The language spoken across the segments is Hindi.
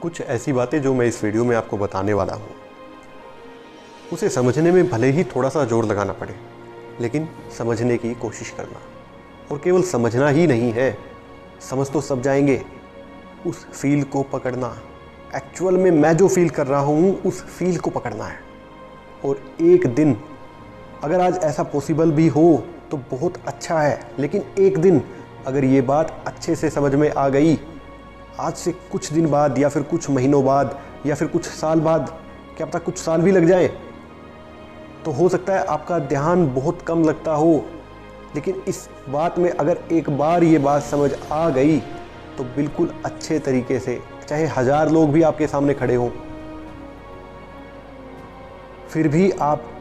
कुछ ऐसी बातें जो मैं इस वीडियो में आपको बताने वाला हूँ, उसे समझने में भले ही थोड़ा सा जोर लगाना पड़े, लेकिन समझने की कोशिश करना। और केवल समझना ही नहीं है, समझ तो सब जाएंगे, उस फील को पकड़ना। एक्चुअल में मैं जो फील कर रहा हूँ उस फील को पकड़ना है। और एक दिन अगर आज ऐसा पॉसिबल भी हो तो बहुत अच्छा है, लेकिन एक दिन अगर ये बात अच्छे से समझ में आ गई, आज से कुछ दिन बाद या फिर कुछ महीनों बाद या फिर कुछ साल बाद, क्या पता कुछ साल भी लग जाए, तो हो सकता है आपका ध्यान बहुत कम लगता हो, लेकिन इस बात में अगर एक बार ये बात समझ आ गई तो बिल्कुल अच्छे तरीके से, चाहे 1000 लोग भी आपके सामने खड़े हों, फिर भी आप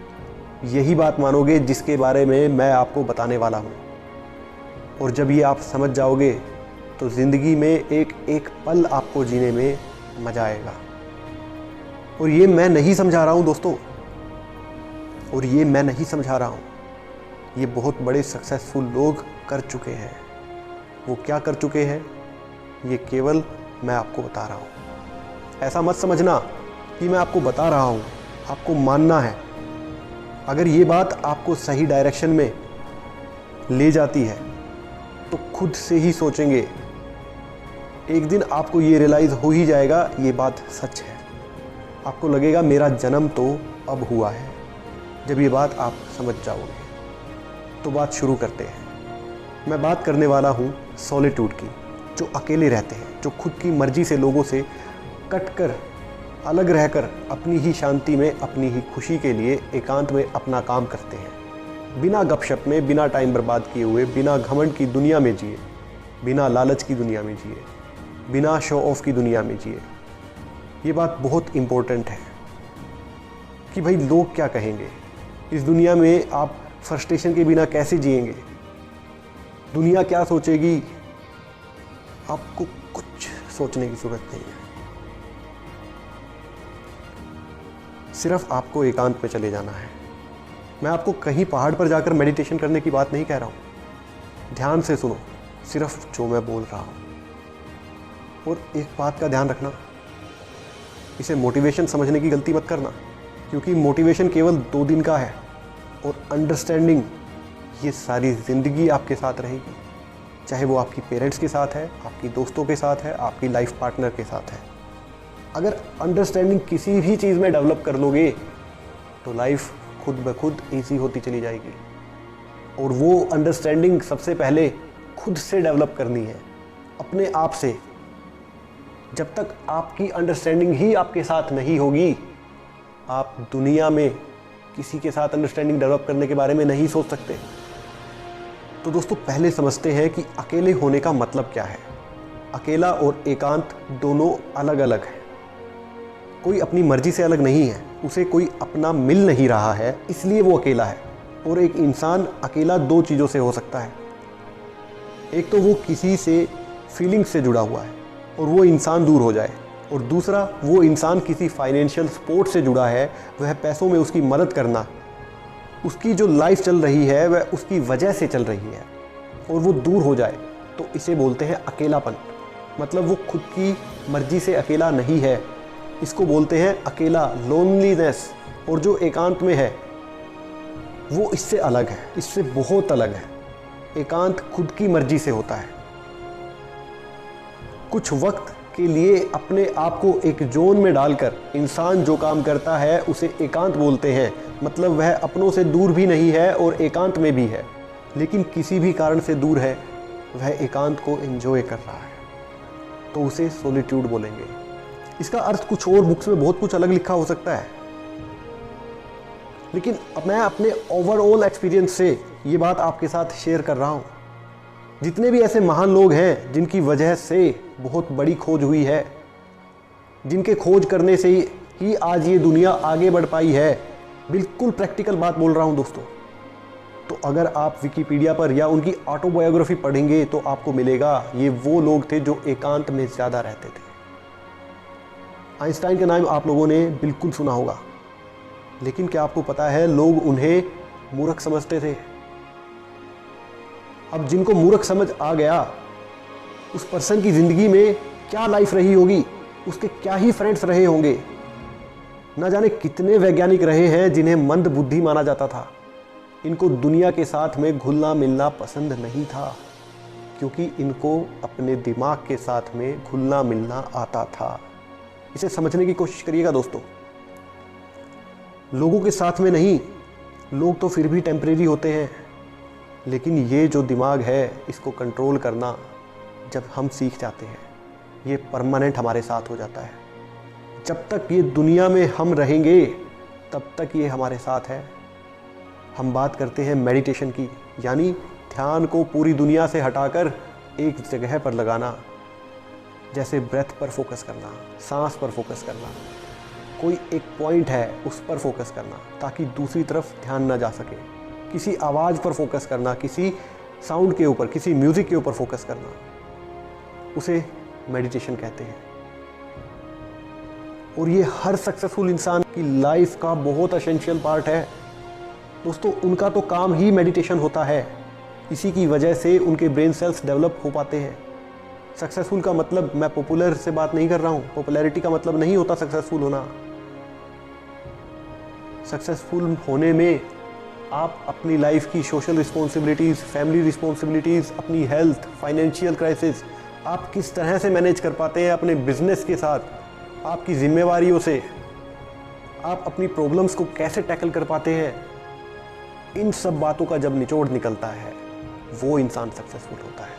यही बात मानोगे जिसके बारे में मैं आपको बताने वाला हूँ। और जब ये आप समझ जाओगे तो ज़िंदगी में एक एक पल आपको जीने में मज़ा आएगा। और ये मैं नहीं समझा रहा हूँ दोस्तों, और ये मैं नहीं समझा रहा हूँ, ये बहुत बड़े सक्सेसफुल लोग कर चुके हैं। वो क्या कर चुके हैं ये केवल मैं आपको बता रहा हूँ। ऐसा मत समझना कि मैं आपको बता रहा हूँ, आपको मानना है। अगर ये बात आपको सही डायरेक्शन में ले जाती है तो खुद से ही सोचेंगे, एक दिन आपको ये रियलाइज़ हो ही जाएगा ये बात सच है। आपको लगेगा मेरा जन्म तो अब हुआ है। जब ये बात आप समझ जाओगे तो बात शुरू करते हैं। मैं बात करने वाला हूँ सॉलिट्यूड की, जो अकेले रहते हैं, जो खुद की मर्जी से लोगों से कटकर, अलग रहकर अपनी ही शांति में, अपनी ही खुशी के लिए एकांत में अपना काम करते हैं। बिना गपशप में, बिना टाइम बर्बाद किए हुए, बिना घमंड की दुनिया में जिए, बिना लालच की दुनिया में जिए, बिना शो ऑफ की दुनिया में जिए। ये बात बहुत इम्पोर्टेंट है कि भाई लोग क्या कहेंगे। इस दुनिया में आप फ्रस्ट्रेशन के बिना कैसे जिएंगे, दुनिया क्या सोचेगी, आपको कुछ सोचने की जरूरत नहीं है। सिर्फ आपको एकांत में चले जाना है। मैं आपको कहीं पहाड़ पर जाकर मेडिटेशन करने की बात नहीं कह रहा हूँ। ध्यान से सुनो सिर्फ जो मैं बोल रहा हूँ। और एक बात का ध्यान रखना, इसे मोटिवेशन समझने की गलती मत करना, क्योंकि मोटिवेशन केवल 2 दिन का है और अंडरस्टैंडिंग ये सारी ज़िंदगी आपके साथ रहेगी। चाहे वो आपकी पेरेंट्स के साथ है, आपकी दोस्तों के साथ है, आपकी लाइफ पार्टनर के साथ है। अगर अंडरस्टैंडिंग किसी भी चीज़ में डेवलप कर लोगे तो लाइफ खुद ब खुद ईजी होती चली जाएगी। और वो अंडरस्टैंडिंग सबसे पहले खुद से डेवलप करनी है, अपने आप से। जब तक आपकी अंडरस्टैंडिंग ही आपके साथ नहीं होगी, आप दुनिया में किसी के साथ अंडरस्टैंडिंग डेवलप करने के बारे में नहीं सोच सकते। तो दोस्तों पहले समझते हैं कि अकेले होने का मतलब क्या है। अकेला और एकांत दोनों अलग अलग हैं। कोई अपनी मर्जी से अलग नहीं है, उसे कोई अपना मिल नहीं रहा है, इसलिए वो अकेला है। और एक इंसान अकेला 2 चीज़ों से हो सकता है। एक तो वो किसी से फीलिंग्स से जुड़ा हुआ है और वो इंसान दूर हो जाए, और दूसरा वो इंसान किसी फाइनेंशियल सपोर्ट से जुड़ा है, वह पैसों में उसकी मदद करना, उसकी जो लाइफ चल रही है वह उसकी वजह से चल रही है, और वो दूर हो जाए, तो इसे बोलते हैं अकेलापन। मतलब वो खुद की मर्जी से अकेला नहीं है, इसको बोलते हैं अकेला, लोनलीनेस। और जो एकांत में है वो इससे अलग है, इससे बहुत अलग है। एकांत खुद की मर्जी से होता है। कुछ वक्त के लिए अपने आप को एक जोन में डालकर इंसान जो काम करता है उसे एकांत बोलते हैं। मतलब वह अपनों से दूर भी नहीं है और एकांत में भी है, लेकिन किसी भी कारण से दूर है, वह एकांत को एंजॉय कर रहा है, तो उसे सॉलिट्यूड बोलेंगे। इसका अर्थ कुछ और, बुक्स में बहुत कुछ अलग लिखा हो सकता है, लेकिन अब मैं अपने ओवरऑल एक्सपीरियंस से ये बात आपके साथ शेयर कर रहा हूँ। जितने भी ऐसे महान लोग हैं जिनकी वजह से बहुत बड़ी खोज हुई है, जिनके खोज करने से ही आज ये दुनिया आगे बढ़ पाई है, बिल्कुल प्रैक्टिकल बात बोल रहा हूँ दोस्तों। तो अगर आप विकिपीडिया पर या उनकी ऑटोबायोग्राफी पढ़ेंगे तो आपको मिलेगा ये वो लोग थे जो एकांत में ज़्यादा रहते थे। आइंस्टाइन का नाम आप लोगों ने बिल्कुल सुना होगा, लेकिन क्या आपको पता है लोग उन्हें मूर्ख समझते थे। अब जिनको मूर्ख समझ आ गया, उस पर्सन की ज़िंदगी में क्या लाइफ रही होगी, उसके क्या ही फ्रेंड्स रहे होंगे, ना जाने कितने वैज्ञानिक रहे हैं जिन्हें मंद बुद्धि माना जाता था। इनको दुनिया के साथ में घुलना मिलना पसंद नहीं था, क्योंकि इनको अपने दिमाग के साथ में घुलना मिलना आता था। इसे समझने की कोशिश करिएगा दोस्तों। लोगों के साथ में नहीं, लोग तो फिर भी टेम्परेरी होते हैं, लेकिन ये जो दिमाग है इसको कंट्रोल करना जब हम सीख जाते हैं, ये परमानेंट हमारे साथ हो जाता है। जब तक ये दुनिया में हम रहेंगे तब तक ये हमारे साथ है। हम बात करते हैं मेडिटेशन की, यानी ध्यान को पूरी दुनिया से हटाकर एक जगह पर लगाना, जैसे ब्रेथ पर फोकस करना, सांस पर फोकस करना, कोई एक पॉइंट है उस पर फोकस करना ताकि दूसरी तरफ ध्यान ना जा सके, किसी आवाज़ पर फोकस करना, किसी साउंड के ऊपर, किसी म्यूज़िक के ऊपर फोकस करना, उसे मेडिटेशन कहते हैं। और ये हर सक्सेसफुल इंसान की लाइफ का बहुत एसेंशियल पार्ट है दोस्तों। उनका तो काम ही मेडिटेशन होता है, इसी की वजह से उनके ब्रेन सेल्स डेवलप हो पाते हैं। सक्सेसफुल का मतलब, मैं पॉपुलर से बात नहीं कर रहा हूँ, पॉपुलैरिटी का मतलब नहीं होता सक्सेसफुल होना। सक्सेसफुल होने में आप अपनी लाइफ की सोशल रिस्पॉन्सिबिलिटीज़, फैमिली रिस्पॉन्सिबिलिटीज़, अपनी हेल्थ, फाइनेंशियल क्राइसिस, आप किस तरह से मैनेज कर पाते हैं अपने बिजनेस के साथ, आपकी जिम्मेवारियों से, आप अपनी प्रॉब्लम्स को कैसे टैकल कर पाते हैं, इन सब बातों का जब निचोड़ निकलता है वो इंसान सक्सेसफुल होता है।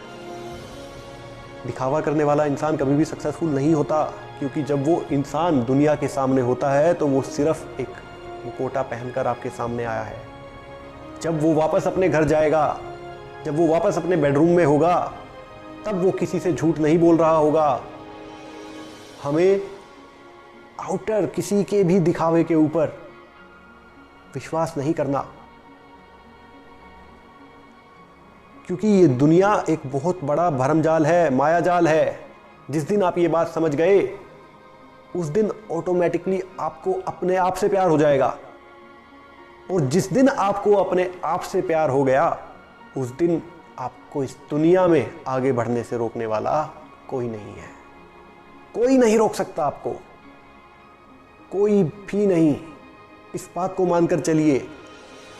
दिखावा करने वाला इंसान कभी भी सक्सेसफुल नहीं होता, क्योंकि जब वो इंसान दुनिया के सामने होता है तो वो सिर्फ एक मुखौटा पहनकर आपके सामने आया है। जब वो वापस अपने घर जाएगा, जब वो वापस अपने बेडरूम में होगा, तब वो किसी से झूठ नहीं बोल रहा होगा। हमें आउटर किसी के भी दिखावे के ऊपर विश्वास नहीं करना, क्योंकि ये दुनिया एक बहुत बड़ा भरमजाल है, मायाजाल है। जिस दिन आप ये बात समझ गए उस दिन ऑटोमेटिकली आपको अपने आप से प्यार हो जाएगा, और जिस दिन आपको अपने आप से प्यार हो गया उस दिन आपको इस दुनिया में आगे बढ़ने से रोकने वाला कोई नहीं है। कोई नहीं रोक सकता आपको, कोई भी नहीं। इस बात को मानकर चलिए,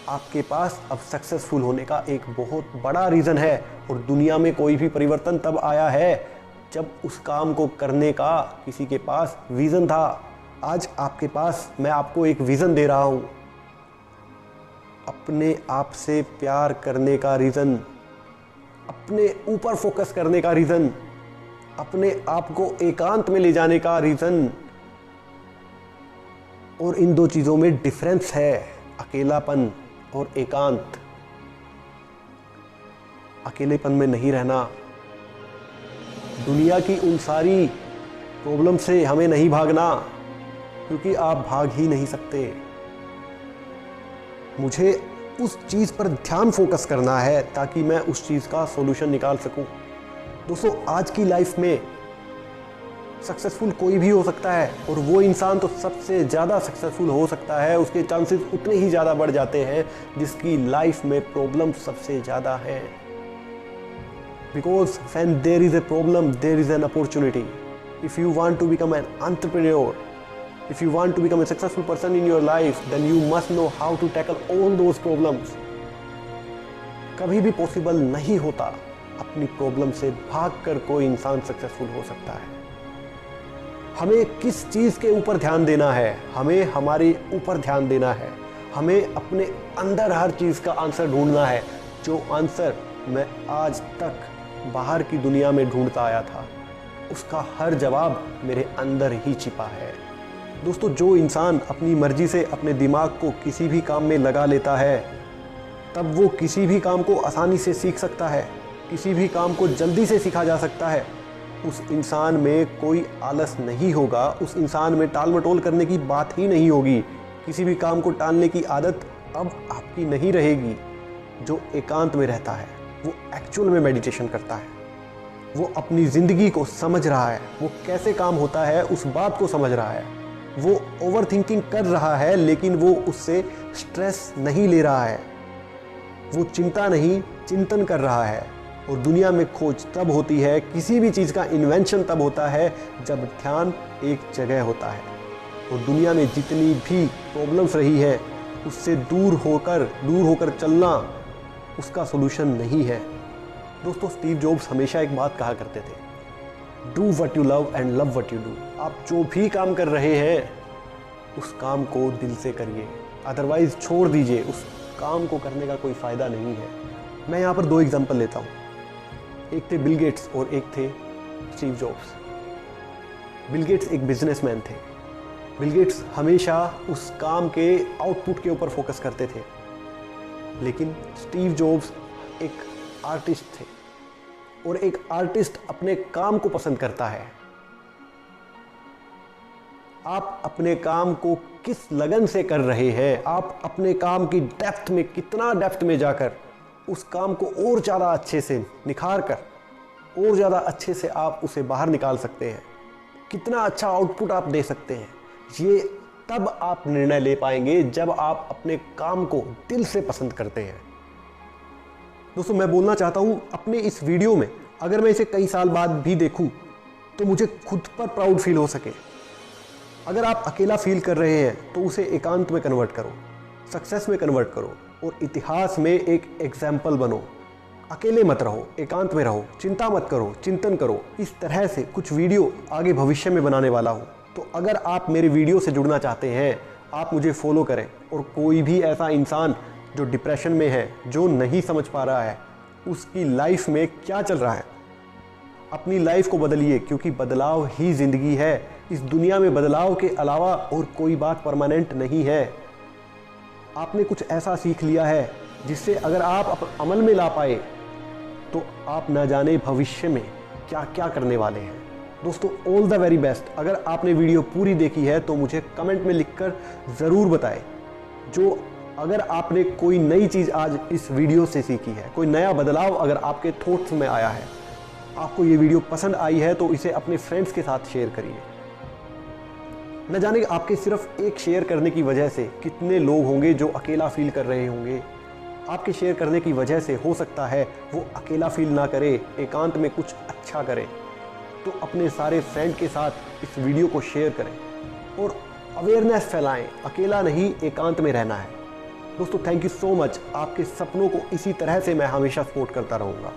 आपके पास अब सक्सेसफुल होने का एक बहुत बड़ा रीज़न है, और दुनिया में कोई भी परिवर्तन तब आया है जब उस काम को करने का किसी के पास विज़न था। आज आपके पास, मैं आपको एक विज़न दे रहा हूँ, अपने आप से प्यार करने का रीज़न, अपने ऊपर फोकस करने का रीज़न, अपने आप को एकांत में ले जाने का रीज़न। और इन दो चीज़ों में डिफरेंस है, अकेलापन और एकांत। अकेलेपन में नहीं रहना, दुनिया की उन सारी प्रॉब्लम से हमें नहीं भागना, क्योंकि आप भाग ही नहीं सकते। मुझे उस चीज़ पर ध्यान फोकस करना है ताकि मैं उस चीज़ का सॉल्यूशन निकाल सकूं। दोस्तों, आज की लाइफ में सक्सेसफुल कोई भी हो सकता है, और वो इंसान तो सबसे ज़्यादा सक्सेसफुल हो सकता है, उसके चांसेस उतने ही ज़्यादा बढ़ जाते हैं जिसकी लाइफ में प्रॉब्लम सबसे ज़्यादा है। Because when there is a problem there is an opportunity. If you want to become an entrepreneur, if you want to become a successful person in your life, then you must know how to tackle all those problems. कभी भी पॉसिबल नहीं होता अपनी प्रॉब्लम से भागकर कोई इंसान सक्सेसफुल हो सकता है। हमें किस चीज़ के ऊपर ध्यान देना है, हमें हमारे ऊपर ध्यान देना है, हमें अपने अंदर हर चीज़ का आंसर ढूंढना है। जो आंसर मैं आज तक बाहर की दुनिया में ढूंढता आया था, उसका हर जवाब मेरे अंदर ही छिपा है। दोस्तों, जो इंसान अपनी मर्जी से अपने दिमाग को किसी भी काम में लगा लेता है, तब वो किसी भी काम को आसानी से सीख सकता है, किसी भी काम को जल्दी से सीखा जा सकता है। उस इंसान में कोई आलस नहीं होगा, उस इंसान में टाल मटोल करने की बात ही नहीं होगी, किसी भी काम को टालने की आदत अब आपकी नहीं रहेगी। जो एकांत में रहता है वो एक्चुअल में मेडिटेशन करता है, वो अपनी ज़िंदगी को समझ रहा है, वो कैसे काम होता है उस बात को समझ रहा है, वो ओवर थिंकिंग कर रहा है लेकिन वो उससे स्ट्रेस नहीं ले रहा है, वो चिंता नहीं चिंतन कर रहा है, और दुनिया में खोज तब होती है, किसी भी चीज़ का इन्वेंशन तब होता है जब ध्यान एक जगह होता है। और दुनिया में जितनी भी प्रॉब्लम्स रही है उससे दूर होकर चलना उसका सोल्यूशन नहीं है। दोस्तों, स्टीव जॉब्स हमेशा एक बात कहा करते थे, do what you love and love what you do. आप जो भी काम कर रहे हैं उस काम को दिल से करिए, अदरवाइज छोड़ दीजिए, उस काम को करने का कोई फ़ायदा नहीं है। मैं यहाँ पर 2 एग्जाम्पल लेता हूँ, एक थे बिल गेट्स और एक थे स्टीव जॉब्स। बिल गेट्स एक बिजनेसमैन थे। बिल गेट्स हमेशा उस काम के आउटपुट के ऊपर फोकस करते थे, लेकिन स्टीव जॉब्स एक आर्टिस्ट थे और एक आर्टिस्ट अपने काम को पसंद करता है। आप अपने काम को किस लगन से कर रहे हैं, आप अपने काम की डेप्थ में कितना डेप्थ में जाकर उस काम को और ज़्यादा अच्छे से निखार कर और ज़्यादा अच्छे से आप उसे बाहर निकाल सकते हैं, कितना अच्छा आउटपुट आप दे सकते हैं, ये तब आप निर्णय ले पाएंगे जब आप अपने काम को दिल से पसंद करते हैं। दोस्तों, मैं बोलना चाहता हूँ अपने इस वीडियो में, अगर मैं इसे कई साल बाद भी देखूँ तो मुझे खुद पर प्राउड फील हो सके। अगर आप अकेला फील कर रहे हैं तो उसे एकांत में कन्वर्ट करो, सक्सेस में कन्वर्ट करो और इतिहास में एक एग्जाम्पल बनो। अकेले मत रहो, एकांत में रहो, चिंता मत करो, चिंतन करो। इस तरह से कुछ वीडियो आगे भविष्य में बनाने वाला हूँ, तो अगर आप मेरे वीडियो से जुड़ना चाहते हैं, आप मुझे फॉलो करें। और कोई भी ऐसा इंसान जो डिप्रेशन में है, जो नहीं समझ पा रहा है उसकी लाइफ में क्या चल रहा है, अपनी लाइफ को बदलिए, क्योंकि बदलाव ही ज़िंदगी है। इस दुनिया में बदलाव के अलावा और कोई बात परमानेंट नहीं है। आपने कुछ ऐसा सीख लिया है जिससे अगर आप अमल में ला पाए तो आप न जाने भविष्य में क्या क्या करने वाले हैं। दोस्तों, ऑल द वेरी बेस्ट। अगर आपने वीडियो पूरी देखी है तो मुझे कमेंट में लिखकर ज़रूर बताएं। अगर आपने कोई नई चीज़ आज इस वीडियो से सीखी है, कोई नया बदलाव अगर आपके थॉट्स में आया है, आपको ये वीडियो पसंद आई है, तो इसे अपने फ्रेंड्स के साथ शेयर करिए। न जाने आपके सिर्फ एक शेयर करने की वजह से कितने लोग होंगे जो अकेला फील कर रहे होंगे। आपके शेयर करने की वजह से हो सकता है वो अकेला फील ना करे, एकांत में कुछ अच्छा करे। तो अपने सारे फ्रेंड के साथ इस वीडियो को शेयर करें और अवेयरनेस फैलाएं। अकेला नहीं, एकांत में रहना है। दोस्तों, थैंक यू सो मच। आपके सपनों को इसी तरह से मैं हमेशा सपोर्ट करता रहूँगा।